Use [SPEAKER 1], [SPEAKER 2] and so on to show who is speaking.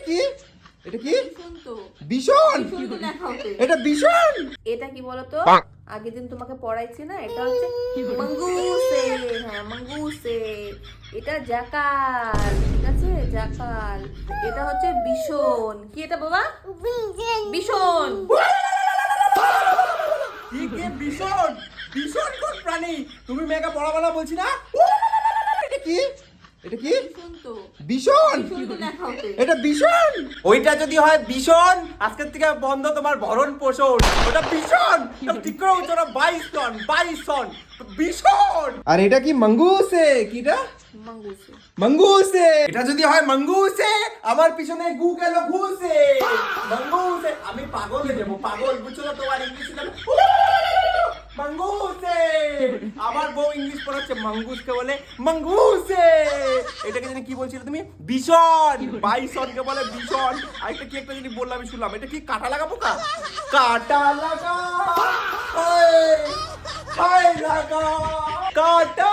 [SPEAKER 1] কি এটা কি
[SPEAKER 2] ভীষণ তো
[SPEAKER 1] ভীষণ
[SPEAKER 2] ভীষণ তো দেখাও তো।
[SPEAKER 1] এটা ভীষণ
[SPEAKER 2] এটা কি বলতো আগের দিন তোমাকে পড়াইছি না, এটা হচ্ছে মঙ্গুসে। হ্যাঁ মঙ্গুসে। এটা জাকাল, ঠিক আছে জাকাল। এটা হচ্ছে ভীষণ। কি এটা বাবা? ভীষণ।
[SPEAKER 1] কি কে ভীষণ ভীষণ কোন প্রাণী? তুমি মেয়েকে পড়াবো না বলছি না? এটা কি এটা কি
[SPEAKER 2] ভীষণ তো
[SPEAKER 1] ভীষণ
[SPEAKER 2] ভীষণ তো দেখাও তো।
[SPEAKER 1] এটা ভীষণ। ওইটা যদি হয় ভীষণ, আজকের থেকে বন্ধ তোমার ভরণ পোষণ। ওটা ভীষণ। ঠিক করে বলছো না, 22 টন 22 টন ভীষণ। আর এটা কি মঙ্গুসে? কিটা
[SPEAKER 2] মঙ্গুসে।
[SPEAKER 1] মঙ্গুসে। এটা যদি হয় মঙ্গুসে, আমার পিছনে গু গেল ঘুষে। মঙ্গুসে। আমি পাগল হয়ে যাবো, পাগল। বুঝছো না তোমার ইংলিশ? মঙ্গুসে। আমার বউ ইংলিশ পড়াচ্ছে, মঙ্গুসকে বলে মঙ্গুসে। এটাকে জানি কি বলছিলে তুমি? ভীষণ। বাইসনকে বলে ভীষণ। আরেকটা কি একটা জানি বললাম, আমি শুনলাম। এটা কি কাটা লাগা পোকা? কাটা লাগা। হায় হায় লাগা কাটা